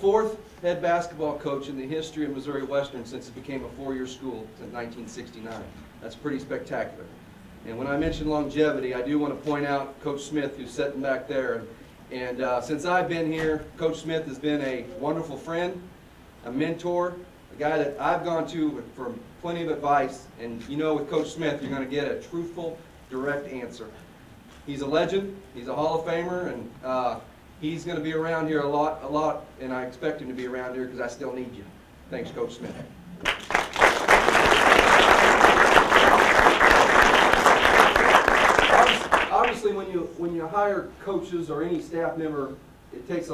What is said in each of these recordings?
fourth head basketball coach in the history of Missouri Western since it became a four-year school in 1969. That's pretty spectacular. And when I mention longevity, I do want to point out Coach Smith, who's sitting back there. And since I've been here, Coach Smith has been a wonderful friend, a mentor, a guy that I've gone to for plenty of advice. And you know, with Coach Smith, you're going to get a truthful, direct answer. He's a legend. He's a Hall of Famer, and he's going to be around here a lot, and I expect him to be around here because I still need you. Thanks, Coach Smith. Obviously, when you hire coaches or any staff member, it takes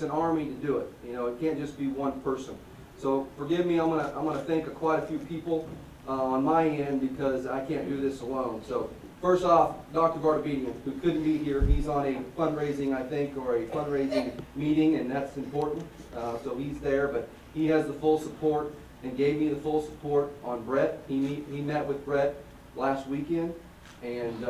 an army to do it. You know, it can't just be one person. So forgive me, I'm gonna thank quite a few people on my end because I can't do this alone. So first off, Dr. Vartabedian, who couldn't be here. He's on a fundraising, I think, or a fundraising meeting, and that's important. So he's there, but he has the full support and gave me the full support on Brett. He met with Brett last weekend and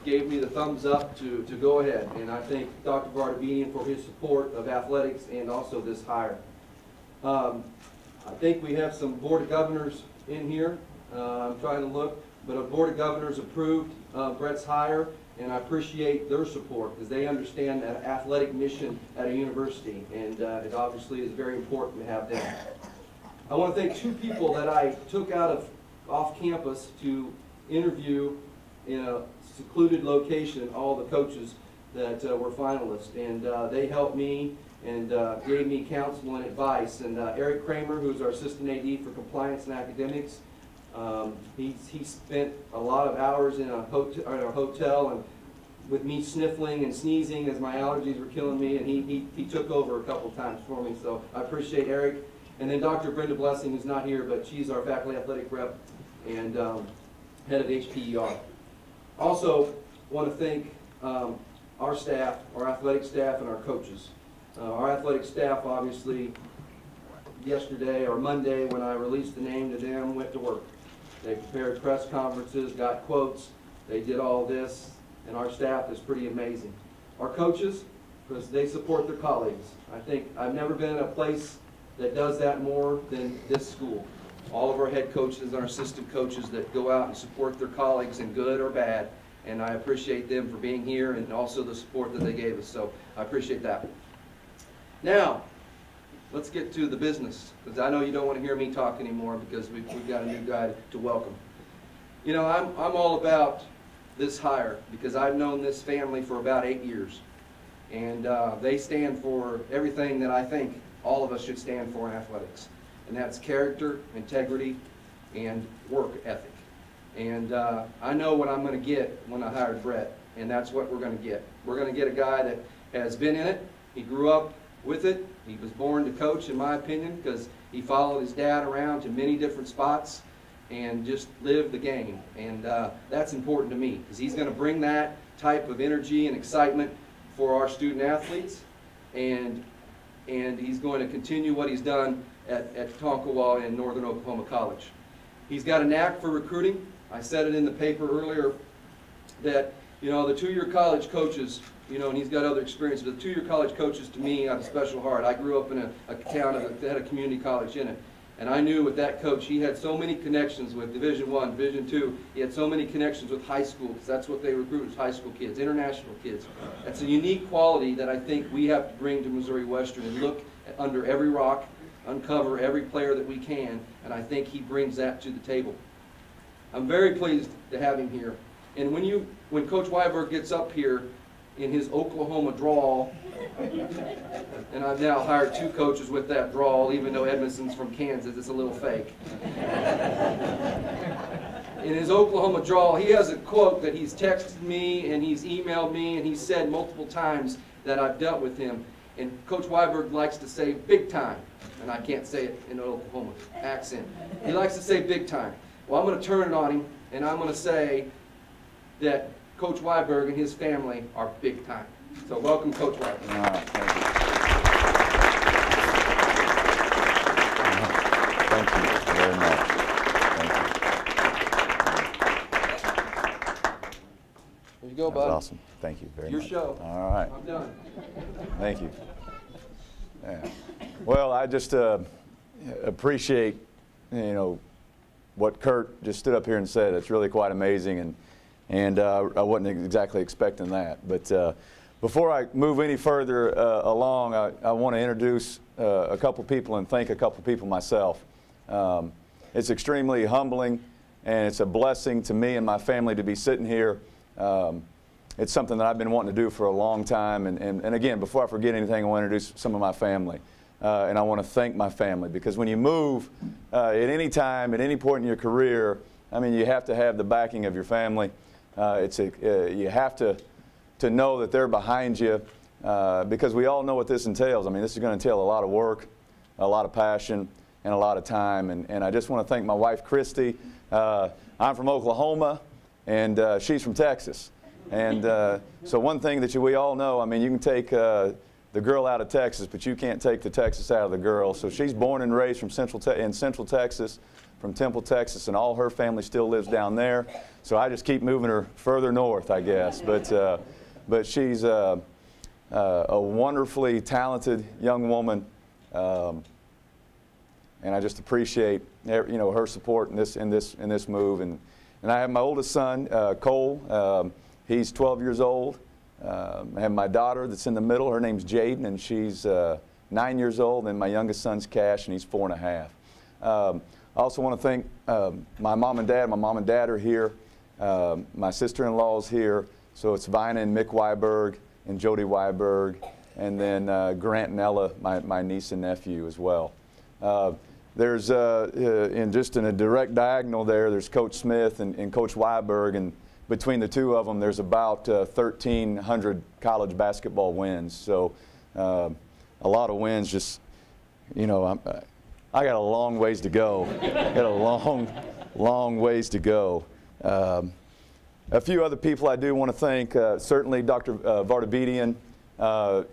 gave me the thumbs up to go ahead. And I thank Dr. Vartabedian for his support of athletics and also this hire. I think we have some Board of Governors in here. I'm trying to look, but a Board of Governors approved Brett's hire, and I appreciate their support because they understand that athletic mission at a university, and it obviously is very important to have them. I want to thank two people that I took off campus to interview in a secluded location, all the coaches that were finalists, and they helped me and gave me counsel and advice. And Eric Kramer, who's our assistant AD for compliance and academics, he spent a lot of hours in a hotel and with me sniffling and sneezing as my allergies were killing me, and he took over a couple times for me, so I appreciate Eric. And then Dr. Brenda Blessing, who's not here, but she's our faculty athletic rep and head of HPER. Also want to thank our staff, our athletic staff, and our coaches. Our athletic staff, obviously, yesterday or Monday when I released the name to them, went to work. They prepared press conferences, got quotes, they did all this, and our staff is pretty amazing. Our coaches, because they support their colleagues. I think I've never been in a place that does that more than this school. All of our head coaches and our assistant coaches that go out and support their colleagues in good or bad, and I appreciate them for being here and also the support that they gave us, so I appreciate that. Now, let's get to the business, because I know you don't want to hear me talk anymore because we've got a new guy to welcome. You know, I'm all about this hire because I've known this family for about 8 years, and they stand for everything that I think all of us should stand for in athletics, and that's character, integrity, and work ethic. And I know what I'm going to get when I hired Brett, and that's what we're going to get. We're going to get a guy that has been in it. He grew up with it. He was born to coach, in my opinion, because he followed his dad around to many different spots and just lived the game. And that's important to me because he's going to bring that type of energy and excitement for our student athletes, and he's going to continue what he's done at Tonkawa and Northern Oklahoma College. He's got a knack for recruiting. I said it in the paper earlier that, you know, the two-year college coaches, you know, and he's got other experience, but the two-year college coaches to me have a special heart. I grew up in a town that had a community college in it, and I knew with that coach he had so many connections with Division I, Division II. He had so many connections with high school because that's what they recruit, is high school kids, international kids. That's a unique quality that I think we have to bring to Missouri Western and look under every rock, uncover every player that we can, and I think he brings that to the table. I'm very pleased to have him here. And when Coach Weiberg gets up here in his Oklahoma drawl, and I've now hired 2 coaches with that drawl, even though Edmondson's from Kansas, it's a little fake. In his Oklahoma drawl, he has a quote that he's texted me and he's emailed me and he's said multiple times that I've dealt with him. And Coach Weiberg likes to say big time, and I can't say it in an Oklahoma accent. He likes to say big time. Well, I'm going to turn it on him, and I'm going to say that Coach Weiberg and his family are big time. So welcome, Coach Weiberg. Thank you very much. There you go, bud. That's awesome. Thank you very much. Your show. All right. I'm done. Thank you. Yeah. Well, I just appreciate, what Kurt just stood up here and said. It's really quite amazing, and I wasn't exactly expecting that. But before I move any further along, I want to introduce a couple people and thank a couple people myself. It's extremely humbling, and it's a blessing to me and my family to be sitting here. It's something that I've been wanting to do for a long time. And again, before I forget anything, I want to introduce some of my family. And I want to thank my family, because when you move at any time, at any point in your career, I mean, you have to have the backing of your family. You have to know that they're behind you, because we all know what this entails. I mean, this is going to entail a lot of work, a lot of passion, and a lot of time. And I just want to thank my wife, Christy. I'm from Oklahoma, and she's from Texas. And so one thing that we all know, I mean, you can take the girl out of Texas, but you can't take the Texas out of the girl. So she's born and raised from in Central Texas, from Temple, Texas, and all her family still lives down there. So I just keep moving her further north, I guess. But she's a wonderfully talented young woman, and I just appreciate her support in this move. And I have my oldest son, Cole. He's 12 years old. I have my daughter that's in the middle. Her name's Jaden, and she's 9 years old. And my youngest son's Cash, and he's 4.5. I also want to thank my mom and dad. My mom and dad are here. My sister-in-law's here. So it's Vina and Mick Weiberg and Jody Weiberg, and then Grant and Ella, my niece and nephew as well. There's just in a direct diagonal there's Coach Smith and Coach Weiberg, and between the two of them, there's about 1,300 college basketball wins. So a lot of wins. Just I got a long ways to go. Got a long ways to go. A few other people I do want to thank. Certainly Dr. Vardabedian.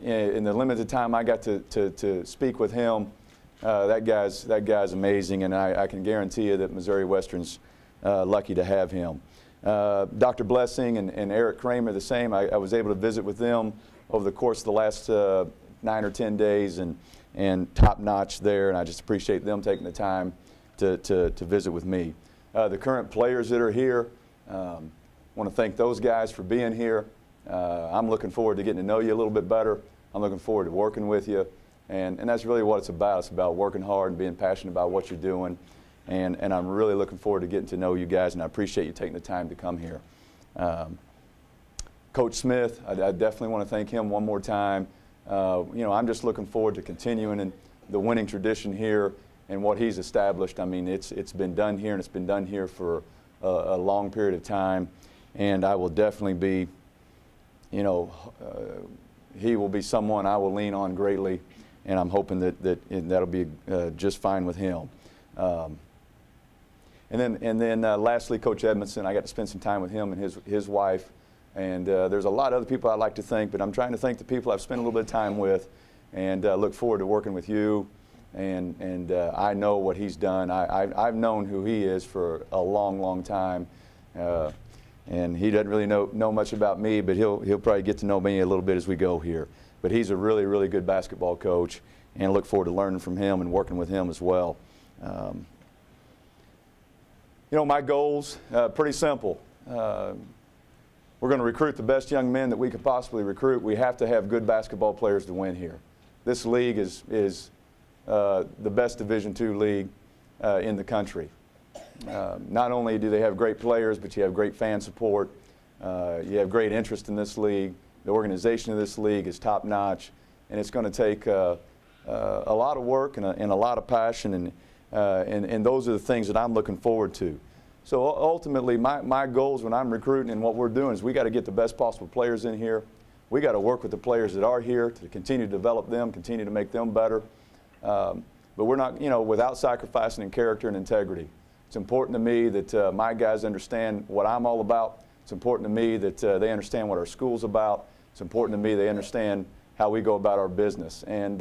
In the limited time I got to speak with him, that guy's amazing, and I can guarantee you that Missouri Western's lucky to have him. Dr. Blessing and Eric Kramer the same. I was able to visit with them over the course of the last 9 or 10 days, and top notch there, and I just appreciate them taking the time to visit with me. The current players that are here, want to thank those guys for being here. I'm looking forward to getting to know you a little bit better. I'm looking forward to working with you, and that's really what it's about. It's about working hard and being passionate about what you're doing. And I'm really looking forward to getting to know you guys, and I appreciate you taking the time to come here. Coach Smith, I definitely want to thank him one more time. I'm just looking forward to continuing in the winning tradition here and what he's established. I mean, it's been done here, and it's been done here for a long period of time, and I will definitely be, he will be someone I will lean on greatly, and I'm hoping that'll be just fine with him. And then lastly, Coach Edmondson, I got to spend some time with him and his wife. And there's a lot of other people I'd like to thank, but I'm trying to thank the people I've spent a little bit of time with, and look forward to working with you. And I know what he's done. I've known who he is for a long, long time. And he doesn't really know much about me, but he'll probably get to know me a little bit as we go here. But he's a really, really good basketball coach, and I look forward to learning from him and working with him as well. My goals, pretty simple. We're going to recruit the best young men that we could possibly recruit. We have to have good basketball players to win here. This league is the best Division II league in the country. Not only do they have great players, but you have great fan support. You have great interest in this league. The organization of this league is top-notch, and it's going to take a lot of work and a lot of passion, and those are the things that I'm looking forward to. So ultimately, my goals when I'm recruiting and what we're doing is we got to get the best possible players in here. We got to work with the players that are here to continue to develop them, continue to make them better. But we're not, without sacrificing in character and integrity. It's important to me that my guys understand what I'm all about. It's important to me that they understand what our school's about. It's important to me they understand how we go about our business. And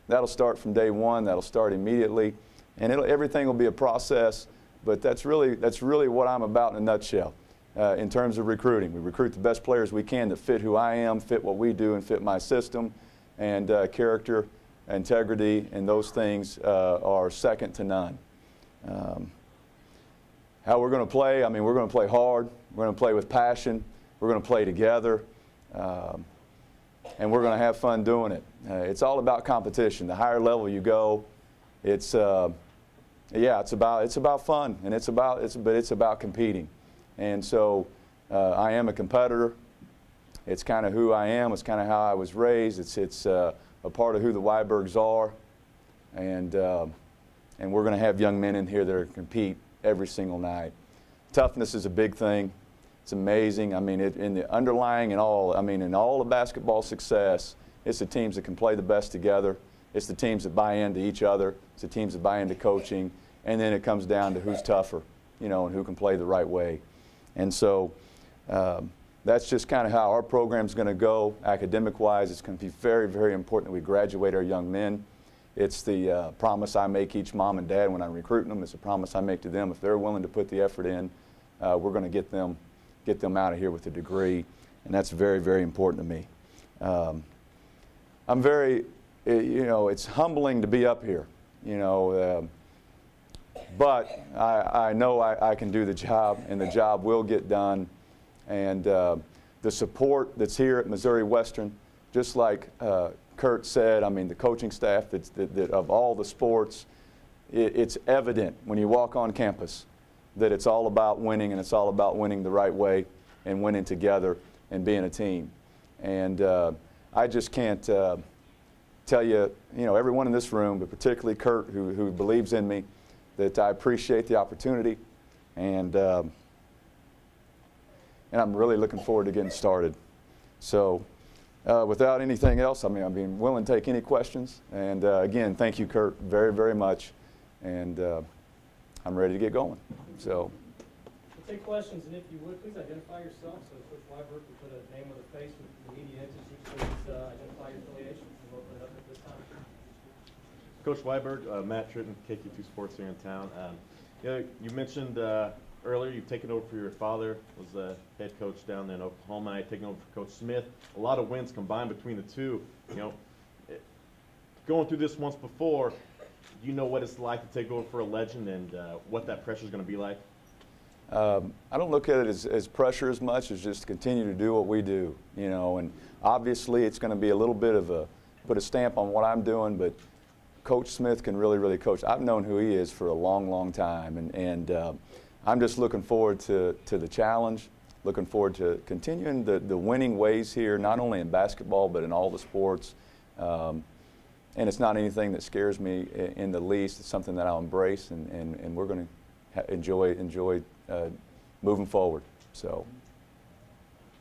that'll start from day one. That'll start immediately. And everything will be a process. But that's really what I'm about in a nutshell in terms of recruiting. We recruit the best players we can that fit who I am, fit what we do, and fit my system and character. integrity, and those things are second to none. How we're going to play, I mean, we're going to play hard. We're going to play with passion. We're going to play together. And we're going to have fun doing it. It's all about competition. The higher level you go, it's about fun, and it's about competing. And so I am a competitor. It's kind of who I am. It's kind of how I was raised. It's a part of who the Weibergs are. And we're going to have young men in here that are compete every single night. Toughness is a big thing. It's amazing. I mean, in the underlying and all, I mean, in all the basketball success, it's the teams that can play the best together. It's the teams that buy into each other. It's the teams that buy into coaching. And then it comes down to who's tougher, you know, and who can play the right way. And so that's just kind of how our program's going to go academic-wise. It's going to be very, very important that we graduate our young men. It's the promise I make each mom and dad when I'm recruiting them. It's a promise I make to them. If they're willing to put the effort in, we're going to get them out of here with a degree, and that's very, very important to me. I'm very, you know, it's humbling to be up here, you know, but I know I can do the job, and the job will get done. And the support that's here at Missouri Western, just like Kurt said, I mean, the coaching staff that of all the sports, it's evident when you walk on campus that it's all about winning, and it's all about winning the right way and winning together and being a team. And I just can't tell you, you know, everyone in this room, but particularly Kurt, who believes in me, that I appreciate the opportunity, and I'm really looking forward to getting started. So without anything else, I mean, I'm being willing to take any questions. And again, thank you, Kurt, very, very much. And I'm ready to get going. So. We'll take questions, and if you would, please identify yourself so Coach Weiberg can put a name with a face with the media entities. Please identify your affiliations, and we'll open it up at this time. Coach Weiberg, Matt Tritton, KQ2 Sports here in town. You know, you mentioned earlier you've taken over for your father, was the head coach down there in Oklahoma. I taken over for Coach Smith. A lot of wins combined between the two. You know, going through this once before, you know what it's like to take over for a legend, and what that pressure is going to be like? I don't look at it as pressure as much as just continue to do what we do, you know, and obviously it's going to be a little bit of put a stamp on what I'm doing, but Coach Smith can really, really coach. I've known who he is for a long, long time, and I'm just looking forward to the challenge, looking forward to continuing the winning ways here, not only in basketball but in all the sports. And it's not anything that scares me in the least. It's something that I'll embrace, and we're going to enjoy moving forward. So.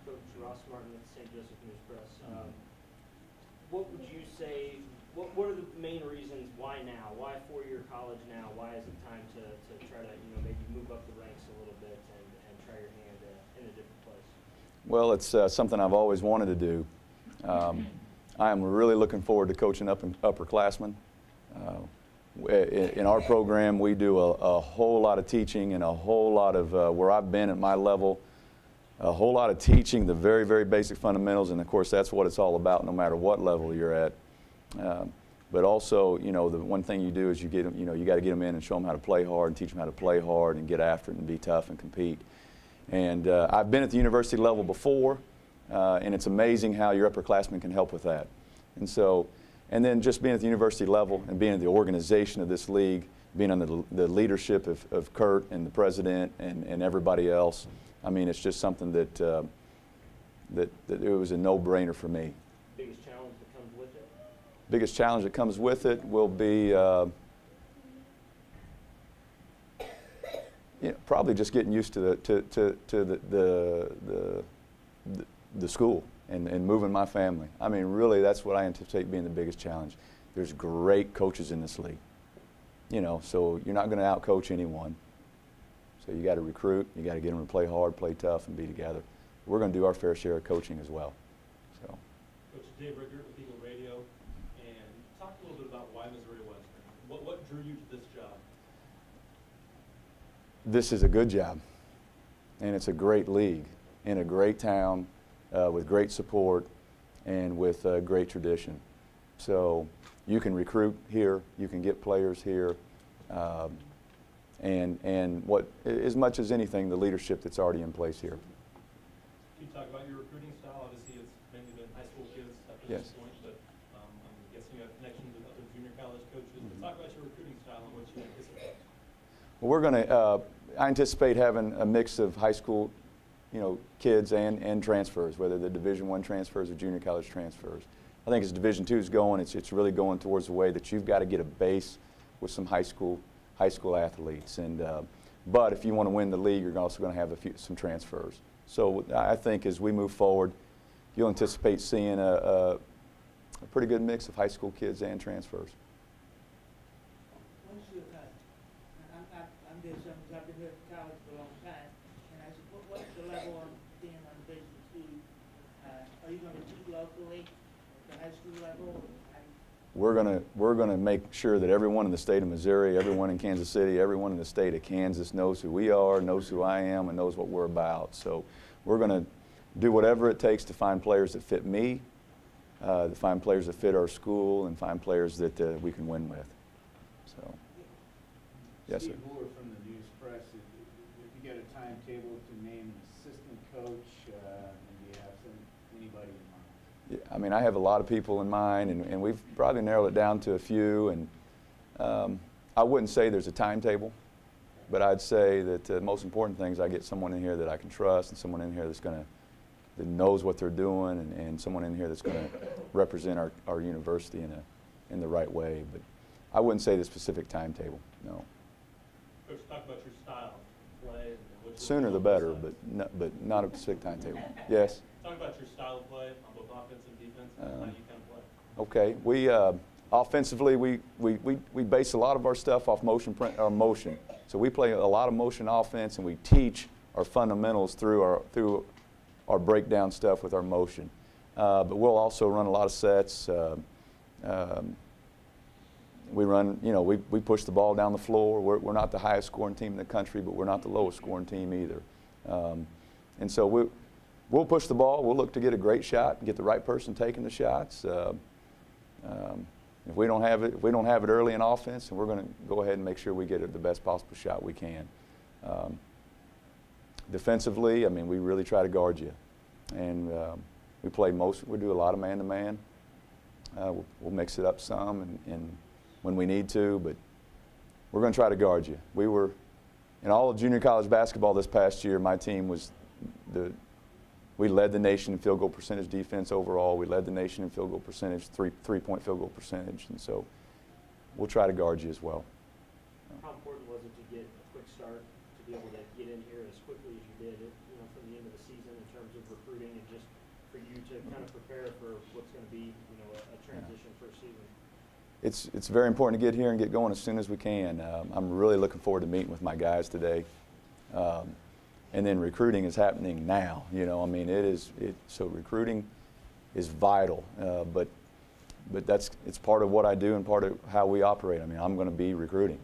Coach Ross Martin with the St. Joseph News Press. What would you say, what are the main reasons why now? Why four-year college now? Why is it time to try to, you know, maybe move up the ranks a little bit and try your hand in a different place? Well, it's something I've always wanted to do. I am really looking forward to coaching upperclassmen. In our program, we do a whole lot of teaching and a whole lot of, where I've been at my level, a whole lot of teaching the very, very basic fundamentals, and of course that's what it's all about no matter what level you're at. But also, you know, the one thing you do is you get them, you know, you got to get them in and show them how to play hard and teach them how to play hard and get after it and be tough and compete. And I've been at the university level before, and it's amazing how your upperclassmen can help with that. And so, and then just being at the university level and being in the organization of this league, being under the leadership of Kurt and the president and everybody else, I mean, it's just something that that it was a no-brainer for me. Biggest challenge that comes with it? Biggest challenge that comes with it will be you know, probably just getting used to the school and moving my family. I mean, really, that's what I anticipate being the biggest challenge. There's great coaches in this league, you know, so you're not going to outcoach anyone. So you got to recruit, you got to get them to play hard, play tough, and be together. We're going to do our fair share of coaching as well. So. Coach Dave Rickert with Eagle Radio, and talk a little bit about why Missouri Western. What drew you to this job? This is a good job, and it's a great league in a great town with great support and with great tradition. So you can recruit here, you can get players here, and what, as much as anything, the leadership that's already in place here. Can you talk about your recruiting style? Obviously, it's mainly been high school kids up to Yes. this point, but I'm guessing you have connections with other junior college coaches. But talk about your recruiting style and what you anticipate. Well, we're going to, I anticipate having a mix of high school, kids and transfers, whether they're Division I transfers or junior college transfers. I think as Division II is going, it's really going towards the way that you've got to get a base with some high school athletes. And but if you want to win the league, you're also going to have some transfers. So I think as we move forward, you'll anticipate seeing a pretty good mix of high school kids and transfers. What's your, I'm doing something, I've been here at college for a long time, and I said, what's the level on being on Division II? Are you going to teach locally, at the high school level? We're gonna make sure that everyone in the state of Missouri, everyone in Kansas City, everyone in the state of Kansas knows who we are, knows who I am, and knows what we're about. So we're gonna do whatever it takes to find players that fit me, to find players that fit our school, and find players that we can win with. So, yes, sir. Steve Buller from the News Press. If you got a timetable to name an assistant coach, and do you have anybody in mind? Yeah, I mean, I have a lot of people in mind, and we've probably narrowed it down to a few. And I wouldn't say there's a timetable, but I'd say that the most important thing is I get someone in here that I can trust, and someone in here that knows what they're doing, and someone in here that's going to represent our university in the right way. But I wouldn't say the specific timetable, no. Coach, talk about your style of play. And what Sooner the better, but not a specific timetable. Yes? Talk about your style of play on both offense and defense, and how you kind of Okay, play. we offensively we base a lot of our stuff off motion. So we play a lot of motion offense, and we teach our fundamentals through our breakdown stuff with our motion. But we'll also run a lot of sets. We run, we push the ball down the floor. We're not the highest scoring team in the country, but we're not the lowest scoring team either. And so we'll push the ball. We'll look to get a great shot and get the right person taking the shots. If we don't have it early in offense, and we're going to go ahead and make sure we get the best possible shot we can. Defensively, I mean, we really try to guard you, and we do a lot of man-to-man. We'll mix it up some, and when we need to, but we're going to try to guard you. We were in all of junior college basketball this past year. My team was we led the nation in field goal percentage defense overall. We led the nation in field goal percentage, three-point field goal percentage, and so we'll try to guard you as well. How important was it to get a quick start, to be able to get in here as quickly as you did, from the end of the season in terms of recruiting, and just for you to kind of prepare for what's going to be, a transition first season? It's very important to get here and get going as soon as we can. I'm really looking forward to meeting with my guys today. And then recruiting is happening now. I mean, so recruiting is vital. But it's part of what I do and part of how we operate. I mean, I'm going to be recruiting.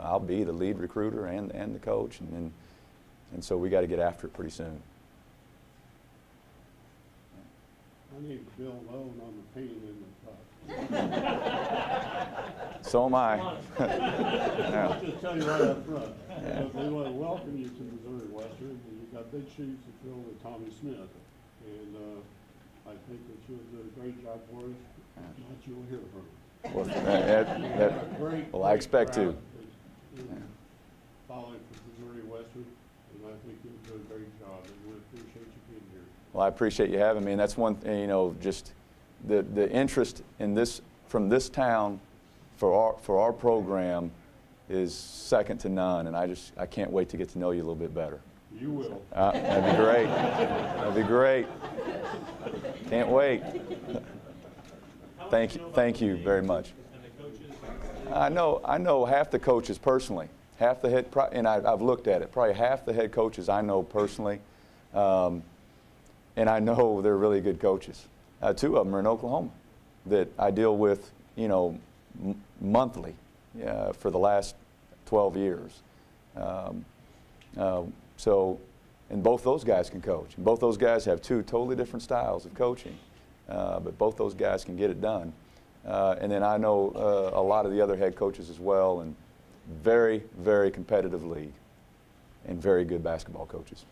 I'll be the lead recruiter and the coach, and so we got to get after it pretty soon. I need to build loan on the pain in the truck. So am I. I'll just tell you right up front. They want to welcome you to Missouri Western, and you've got big shoes to fill with Tommy Smith. And I think that you'll do a great job for us. Not you'll hear from him. Well, I expect to. Following for Missouri Western, and I think you'll do a great job, and we appreciate you being here. Well, I appreciate you having me, and that's one thing, just the interest in this from this town for our program is second to none, and I can't wait to get to know you a little bit better. You will. That'd be great. That'd be great. Can't wait. Thank you very much. I know half the coaches personally. Half the head, and I've looked at it. Probably half the head coaches I know personally, and I know they're really good coaches. Two of them are in Oklahoma that I deal with, monthly for the last 12 years. And both those guys can coach. And both those guys have two totally different styles of coaching, but both those guys can get it done. and then I know a lot of the other head coaches as well, and very, very competitive league and very good basketball coaches.